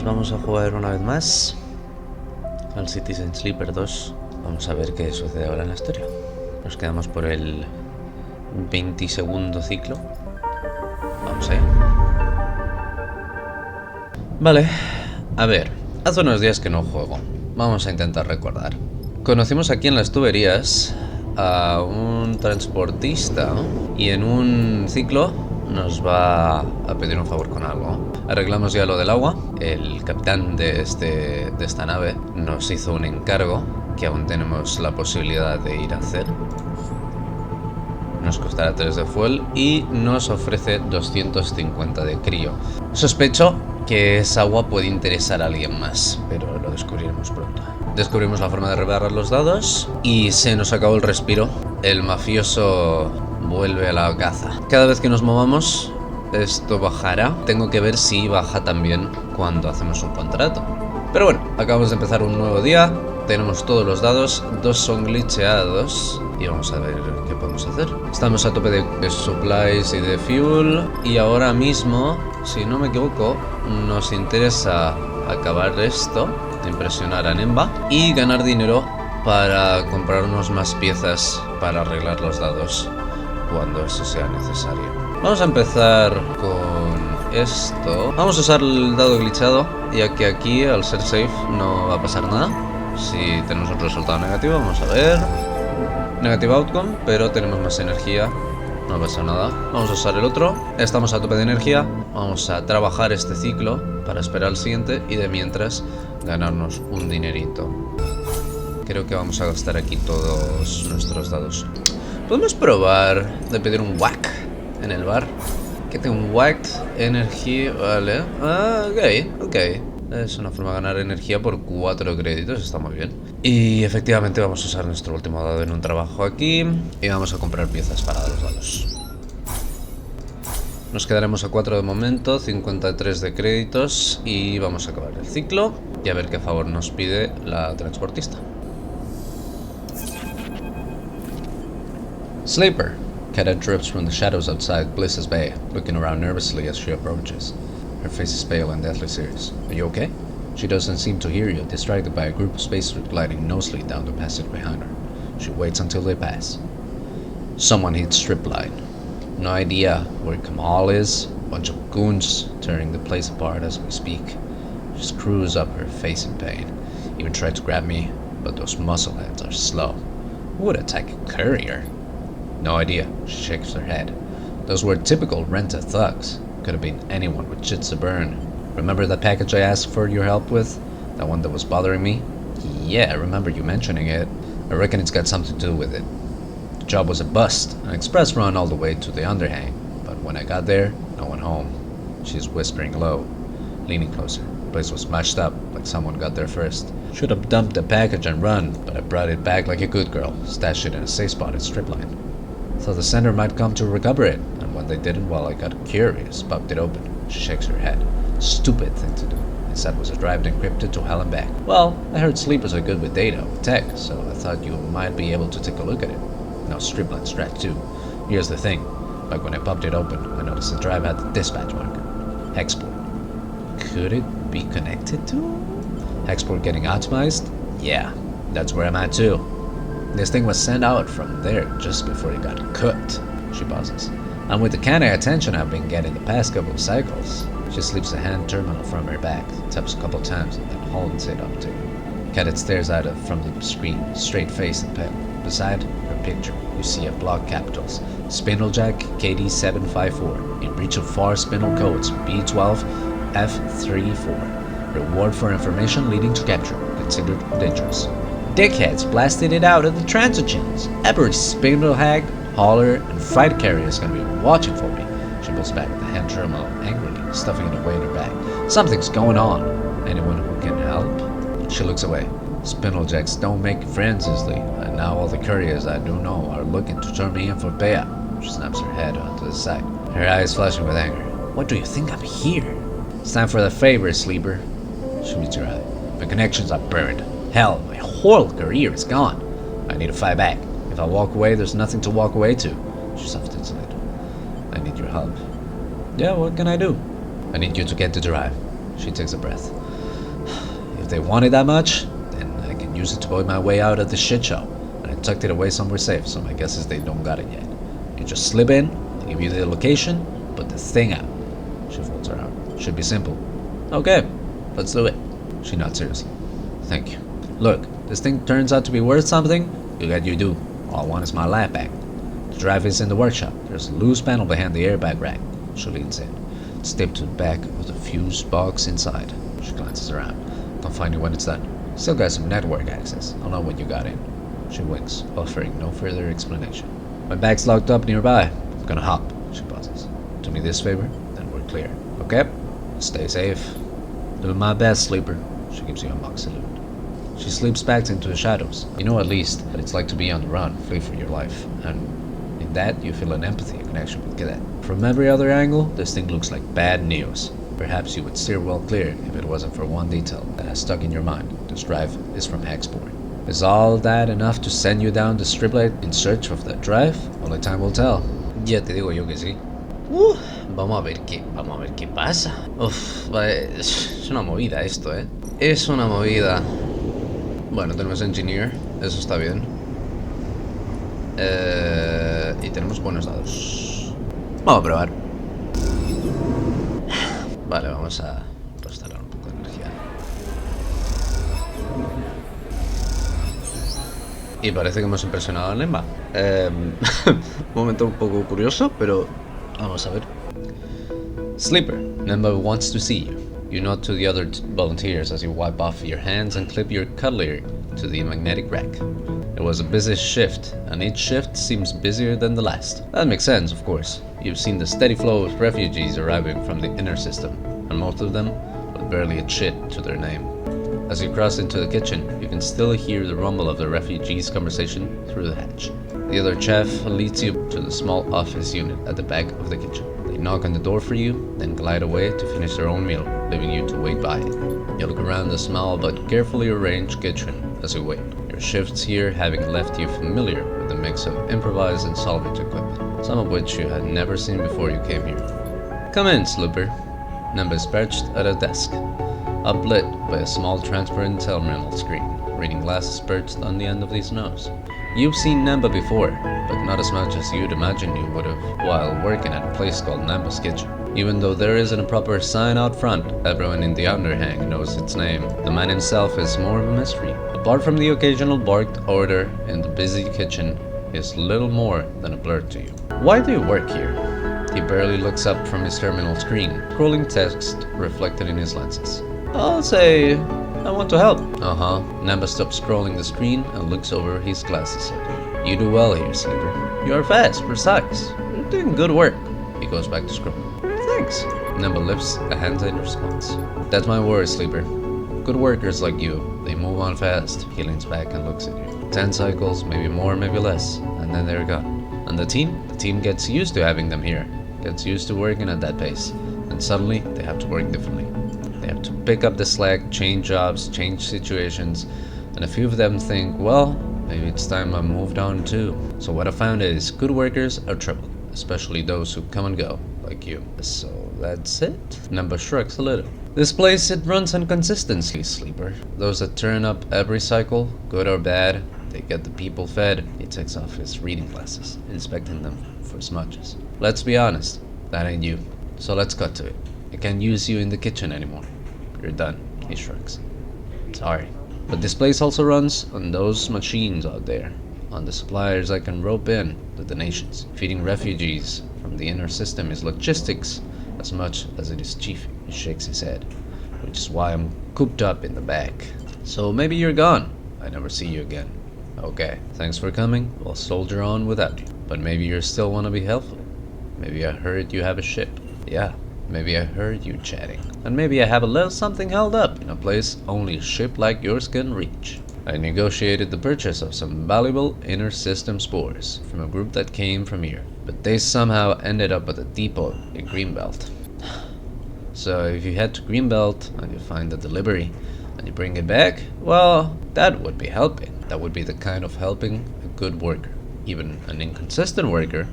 Pues vamos a jugar una vez más al Citizen Sleeper 2. Vamos a ver qué sucede ahora en la historia. Nos quedamos por el 20º ciclo. Vamos allá. Vale, a ver, hace unos días que no juego. Vamos a intentar recordar. Conocimos aquí en las tuberías a un transportista y en un ciclo nos va a pedir un favor con algo. Arreglamos ya lo del agua. El capitán de esta nave nos hizo un encargo que aún tenemos la posibilidad de ir a hacer. Nos costará 3 de fuel y nos ofrece 250 de crío. Sospecho que esa agua puede interesar a alguien más, pero lo descubriremos pronto. Descubrimos la forma de reparar los dados y se nos acabó el respiro. El mafioso vuelve a la caza. Cada vez que nos movamos, esto bajará. Tengo que ver si baja también cuando hacemos un contrato. Pero bueno, acabamos de empezar un nuevo día. Tenemos todos los dados, 2 son glitcheados y vamos a ver qué podemos hacer. Estamos a tope de supplies y de fuel y ahora mismo, si no me equivoco, nos interesa acabar esto, impresionar a Nemba y ganar dinero para comprarnos más piezas para arreglar los dados cuando eso sea necesario. Vamos a empezar con esto. Vamos a usar el dado glitchado, ya que aquí al ser safe no va a pasar nada. Si tenemos un resultado negativo, vamos a ver. Negative outcome, pero tenemos más energía. No pasa nada. Vamos a usar el otro. Estamos a tope de energía. Vamos a trabajar este ciclo para esperar al siguiente y de mientras ganarnos un dinerito. Creo que vamos a gastar aquí todos nuestros dados. Podemos probar de pedir un whack en el bar. Que tengo un whack, energía, vale. Ok. Es una forma de ganar energía por 4 créditos, está muy bien. Y efectivamente vamos a usar nuestro último dado en un trabajo aquí. Y vamos a comprar piezas para los dados. Nos quedaremos a 4 de momento, 53 de créditos. Y vamos a acabar el ciclo y a ver qué favor nos pide la transportista. Sleeper. Cadet drips from the shadows outside Bliss's Bay, looking around nervously as she approaches. Her face is pale and deathly serious. Are you okay? She doesn't seem to hear you, distracted by a group of spacesuits gliding nosily down the passage behind her. She waits until they pass. Someone hits strip line. No idea where Kamal is. Bunch of goons tearing the place apart as we speak. She screws up her face in pain. Even tried to grab me, but those muscle hands are slow. Who would attack a courier? No idea. She shakes her head. Those were typical rented thugs. Could have been anyone with shit to burn. Remember that package I asked for your help with? That one that was bothering me? Yeah, I remember you mentioning it. I reckon it's got something to do with it. The job was a bust, an express run all the way to the underhang. But when I got there, no one home. She's whispering low, leaning closer. The place was smashed up, like someone got there first. Should have dumped the package and run, but I brought it back like a good girl. Stashed it in a safe spot at Stripline. Thought the sender might come to recover it, and when they didn't, well, I got curious, popped it open. She shakes her head. Stupid thing to do. Inside was a drive encrypted to hell and back. Well, I heard sleepers are good with data, with tech, so I thought you might be able to take a look at it. No, Stripline strapped too. Here's the thing. Like when I popped it open, I noticed the drive had the dispatch marker. Hexport. Could it be connected to? Hexport getting optimized? Yeah, that's where I'm at too. This thing was sent out from there just before it got cooked. She pauses. And with the kind of attention I've been getting the past couple of cycles. She slips a hand terminal from her back, taps a couple times, and then holds it up to her. Cadet stares at it from the screen, straight face and pale. Beside her picture, you see a block capitals. Spindlejack KD754. In breach of FAR spindle codes B12 F34. Reward for information leading to capture. Considered dangerous. Dickheads blasted it out of the transoceans. Every spindle hag, hauler, and freight carrier is gonna be watching for me. She pulls back the hand terminal angrily, stuffing it away in her bag. Something's going on. Anyone who can help? She looks away. Spindlejacks don't make friends easily, and now all the couriers I do know are looking to turn me in for payout. She snaps her head onto the side, her eyes flashing with anger. What do you think I'm here? It's time for the favor, sleeper. She meets her eye. My connections are burned. Hell, my whole career is gone. I need to fight back. If I walk away, there's nothing to walk away to. She softens a little. I need your help. Yeah, what can I do? I need you to get the drive. She takes a breath. they want it that much, then I can use it to buy my way out of the shit show. And I tucked it away somewhere safe, so my guess is they don't got it yet. You just slip in, they give you the location, put the thing out. She folds her arm. Should be simple. Okay, let's do it. She nods seriously. Thank you. Look, this thing turns out to be worth something, you get you do. All I want is my lap bag. The drive is in the workshop. There's a loose panel behind the airbag rack. She leans in. Step to the back of the fuse box inside. She glances around. I'll find you when it's done. Still got some network access. I'll know when you got in. She winks, offering no further explanation. My bag's locked up nearby. I'm gonna hop. She pauses. Do me this favor, then we're clear. Okay? Stay safe. Do my best, sleeper. She gives you a mock salute. She slips back into the shadows. You know at least what it's like to be on the run, flee for your life. And in that, you feel an empathy, a connection with Cadet. From every other angle, this thing looks like bad news. Perhaps you would steer well clear if it wasn't for one detail that has stuck in your mind. This drive is from Hexport. Is all that enough to send you down the strip light in search of that drive? Only time will tell. Ya te digo yo que sí. Vamos a ver qué pasa. Es una movida esto, ¿eh? Es una movida. Bueno, tenemos engineer, eso está bien. Y tenemos buenos dados. Vamos a probar. Vale, vamos a restaurar un poco de energía. Y parece que hemos impresionado a Nemba. Un momento un poco curioso, pero vamos a ver. Sleeper, Nemba wants to see you. You nod to the other volunteers as you wipe off your hands and clip your cutlery to the magnetic rack. It was a busy shift, and each shift seems busier than the last. That makes sense, of course. You've seen the steady flow of refugees arriving from the inner system, and most of them with barely a chit to their name. As you cross into the kitchen, you can still hear the rumble of the refugees' conversation through the hatch. The other chef leads you to the small office unit at the back of the kitchen. They knock on the door for you, then glide away to finish their own meal, leaving you to wait by it. You look around the small but carefully arranged kitchen as you wait. Your shifts here having left you familiar with the mix of improvised and salvage equipment, some of which you had never seen before you came here. Come in, Slipper. Nemba is perched at a desk, uplit by a small transparent terminal screen, reading glasses perched on the end of his nose. You've seen Nemba before, but not as much as you'd imagine you would have while working at a place called Nemba's Kitchen. Even though there isn't a proper sign out front, everyone in the underhang knows its name. The man himself is more of a mystery. Apart from the occasional barked order in the busy kitchen, he is little more than a blur to you. Why do you work here? He barely looks up from his terminal screen, scrolling text reflected in his lenses. I'll say, I want to help. Nemba stops scrolling the screen and looks over his glasses at you. You do well here, Sleeper. You are fast, precise. You're doing good work. He goes back to scrolling. Thanks. Nemba lifts a hand in response. That's my word, Sleeper. Good workers like you, they move on fast. He leans back and looks at you. 10 cycles, maybe more, maybe less, and then they're gone. And the team gets used to having them here. Gets used to working at that pace. And suddenly, they have to work differently. They have to pick up the slack, change jobs, change situations, and a few of them think, well, maybe it's time I moved on too. So what I found is, good workers are trouble, especially those who come and go, like you. So that's it? Nemba shrugs a little. This place, it runs on consistency, Sleeper. Those that turn up every cycle, good or bad, they get the people fed. He takes off his reading glasses, inspecting them for smudges. Let's be honest, that ain't you. So let's cut to it. I can't use you in the kitchen anymore. You're done, he shrugs. Sorry. But this place also runs on those machines out there. On the suppliers I can rope in, the donations. Feeding refugees from the inner system is logistics as much as it is chiefing. He shakes his head, which is why I'm cooped up in the back. So maybe you're gone. I never see you again. Okay, thanks for coming. We'll soldier on without you. But maybe you still want to be helpful. Maybe I heard you have a ship. Yeah, maybe I heard you chatting. And maybe I have a little something held up in a place only a ship like yours can reach. I negotiated the purchase of some valuable inner system spores from a group that came from here, but they somehow ended up at a depot in Greenbelt. So if you head to Greenbelt and you find the delivery and you bring it back, well, that would be helping. That would be the kind of helping a good worker, even an inconsistent worker,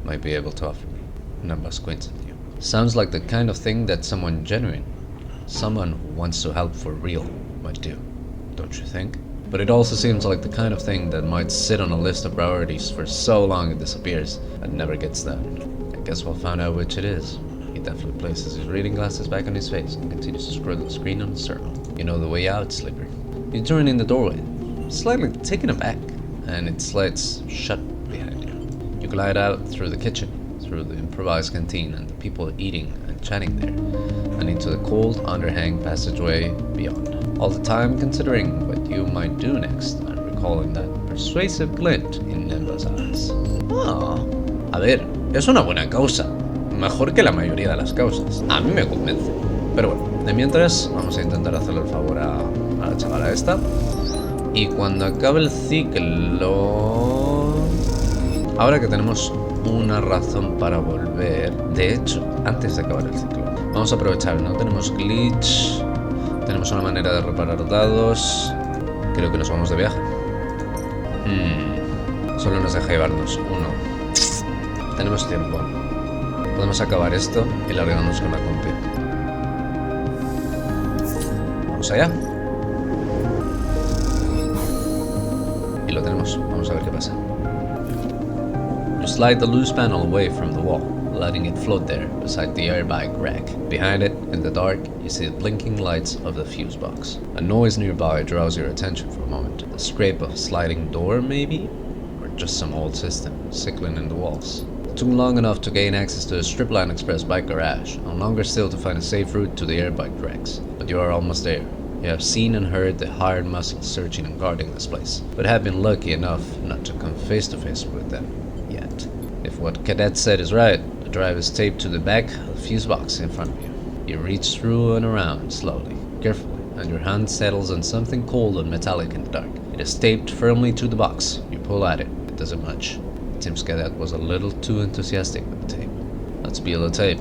might be able to offer me. Nemba squints at you. Sounds like the kind of thing that someone genuine, someone who wants to help for real might do, don't you think? But it also seems like the kind of thing that might sit on a list of priorities for so long it disappears and never gets done. I guess we'll find out which it is. He definitely places his reading glasses back on his face and continues to scroll the screen on his terminal. You know the way out, Slipper. You turn in the doorway, slightly taken aback, and it slides shut behind you. You glide out through the kitchen, through the improvised canteen and the people eating and chatting there, and into the cold underhang passageway beyond. All the time considering what you might do next and recalling that persuasive glint in Nemba's eyes. Ah, a ver, es una buena causa. Mejor que la mayoría de las causas. A mí me convence. Pero bueno, de mientras vamos a intentar hacerle el favor a la chavala esta. Y cuando acabe el ciclo... Ahora que tenemos una razón para volver... De hecho, antes de acabar el ciclo, vamos a aprovechar, no tenemos glitch... Tenemos una manera de reparar dados... Creo que nos vamos de viaje. Solo nos deja llevarnos uno. Tenemos tiempo. Podemos acabar esto y largarnos con la compi. Vamos allá. Y lo tenemos. Vamos a ver qué pasa. You slide the loose panel away from the wall, letting it float there beside the airbag rack. Behind it, in the dark, you see the blinking lights of the fuse box. A noise nearby draws your attention for a moment. The scrape of a sliding door, maybe? Or just some old system, sickling in the walls. It took long enough to gain access to the Stripline Express bike garage, and longer still to find a safe route to the airbike racks. But you are almost there. You have seen and heard the hired muscles searching and guarding this place, but have been lucky enough not to come face to face with them yet. If what Cadet said is right, the drive is taped to the back of the fuse box in front of you. You reach through and around slowly, carefully, and your hand settles on something cold and metallic in the dark. It is taped firmly to the box. You pull at it. It doesn't budge. It seems Cadet was a little too enthusiastic with the tape. Let's peel the tape.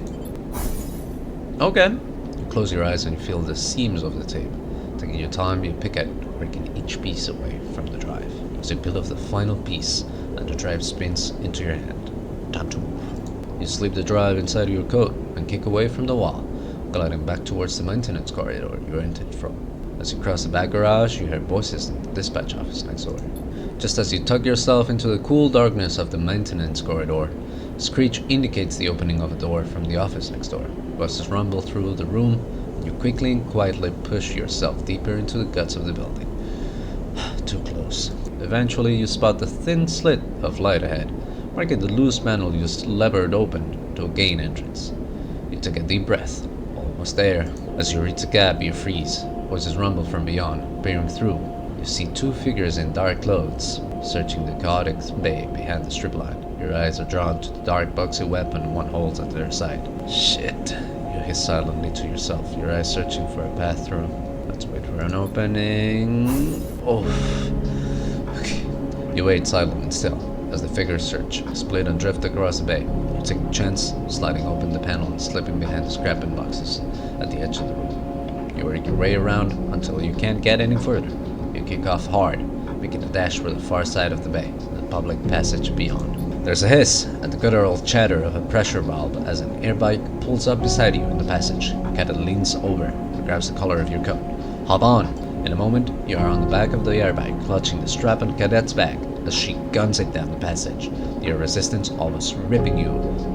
Okay. You close your eyes and you feel the seams of the tape. Taking your time, you pick at it, working each piece away from the drive. As you peel off the final piece, and the drive spins into your hand. Time to move. You slip the drive inside your coat and kick away from the wall, gliding back towards the maintenance corridor you entered from. As you cross the back garage, you hear voices in the dispatch office next door. Just as you tuck yourself into the cool darkness of the maintenance corridor, a screech indicates the opening of a door from the office next door. Buses rumble through the room, and you quickly and quietly push yourself deeper into the guts of the building. Too close. Eventually, you spot the thin slit of light ahead, marking the loose panel you levered open to gain entrance. You take a deep breath. Almost there. As you reach the gap, you freeze. Voices rumble from beyond, peering through. You see two figures in dark clothes, searching the chaotic bay behind the strip line. Your eyes are drawn to the dark boxy weapon one holds at their side. Shit, you hiss silently to yourself, your eyes searching for a path through. Let's wait for an opening. Oh. Okay. You wait silent and still, as the figures search, split and drift across the bay. You take a chance, sliding open the panel and slipping behind the scrapping boxes at the edge of the room. You work your way around until you can't get any further. You kick off hard, making a dash for the far side of the bay, the public passage beyond. There's a hiss and the guttural chatter of a pressure valve as an airbike pulls up beside you in the passage. Cadet leans over and grabs the collar of your coat. Hop on! In a moment, you are on the back of the airbike, clutching the strap on Cadet's back as she guns it down the passage, your resistance almost ripping you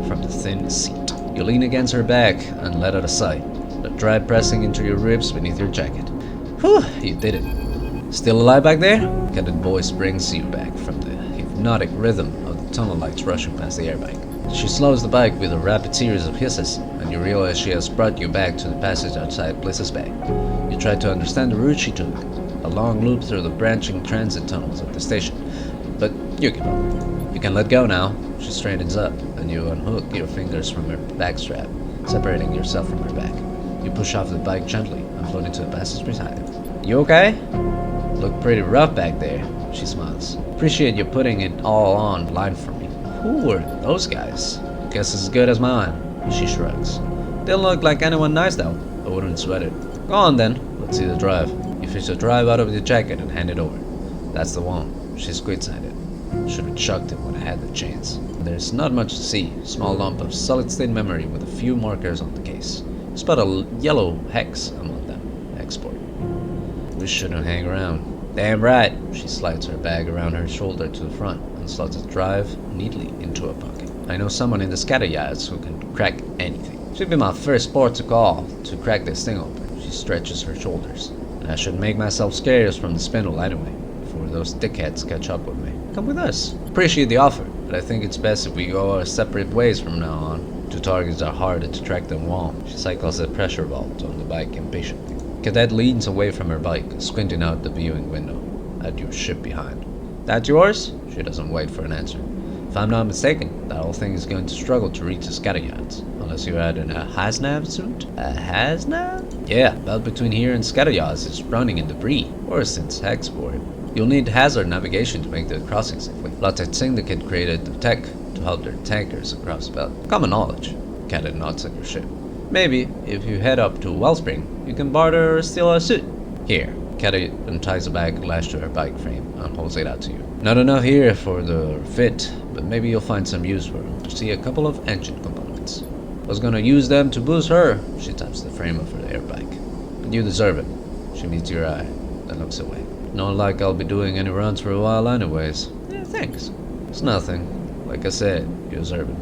from the thin seat. You lean against her back and let out a sigh, the drive pressing into your ribs beneath your jacket. Whew, you did it. Still alive back there? Cadet voice brings you back from the hypnotic rhythm of the tunnel lights rushing past the airbike. She slows the bike with a rapid series of hisses, and you realize she has brought you back to the passage outside Bliss's Bay. You try to understand the route she took, a long loop through the branching transit tunnels of the station, but you give up. You can let go now. She straightens up, and you unhook your fingers from her back strap, separating yourself from her back. You push off the bike gently and float into the passage beside it. You okay? Look pretty rough back there, she smiles. Appreciate you putting it all on blind for me. Who were those guys? Guess as good as mine, she shrugs. Didn't look like anyone nice though. I wouldn't sweat it. Go on then, let's see the drive. You fish the drive out of your jacket and hand it over. That's the one. She squints at it. Should have chucked it when I had the chance. There's not much to see. Small lump of solid-state memory with a few markers on the case. Spot a yellow hex among them. Export. We shouldn't hang around. Damn right. She slides her bag around her shoulder to the front and slots the drive neatly into a pocket. I know someone in the scatteryards who can crack anything. She'd be my first port to call to crack this thing open. She stretches her shoulders. And I should make myself scarce from the spindle anyway, before those dickheads catch up with me. Come with us. Appreciate the offer, but I think it's best if we go our separate ways from now on. Two targets are harder to track than one. She cycles the pressure vault on the bike impatiently. Cadet leans away from her bike, squinting out the viewing window at your ship behind. That yours? She doesn't wait for an answer. If I'm not mistaken, that whole thing is going to struggle to reach the scatteryards, unless you add in a haznav suit? A haznav? Yeah, belt between here and scatteryards is running in debris, or since hex for it. You'll need hazard navigation to make the crossing safely. Lotte Syndicate created the tech to help their tankers across the belt. Common knowledge. Cadet nods at your ship. Maybe, if you head up to Wellspring, you can barter or steal a suit. Here. Cadet unties a bag lashed to her bike frame and holds it out to you. Not enough here for the fit, but maybe you'll find some use for them. See a couple of engine components. Was gonna use them to boost her. She taps the frame of her air bike. But you deserve it. She meets your eye, then looks away. Not like I'll be doing any runs for a while anyways. Yeah, thanks. It's nothing. Like I said, you deserve it.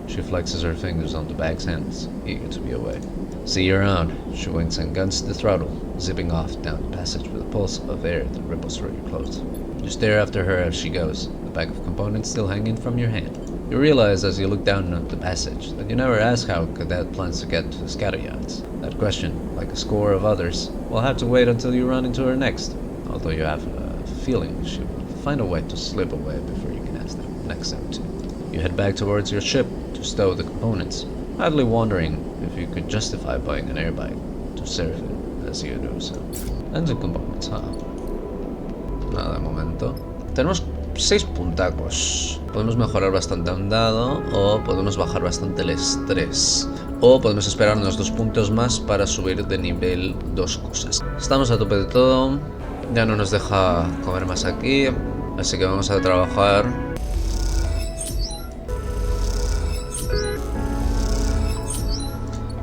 She flexes her fingers on the bag's handles, eager to be away. See you around. She winks and guns the throttle, zipping off down the passage with a pulse of air that ripples through your clothes. You stare after her as she goes, the bag of components still hanging from your hand. You realize as you look down the passage that you never ask how Cadet plans to get to the scatteryards. That question, like a score of others, will have to wait until you run into her next, although you have a feeling she will find a way to slip away before you can ask them next time too. You head back towards your ship to stow the components, idly wondering if you could justify buying an airbag to serve it as you do so. Engine components, huh? Nada de momento. Tenemos 6 puntacos. Podemos mejorar bastante a un dado, o podemos bajar bastante el estrés, o podemos esperar unos 2 puntos más para subir de nivel 2 cosas. Estamos a tope de todo. Ya no nos deja comer más aquí, así que vamos a trabajar.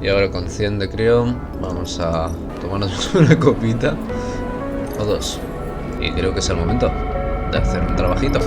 Y ahora con 100 de creo vamos a tomarnos una copita o 2. Y creo que es el momento de hacer un trabajito.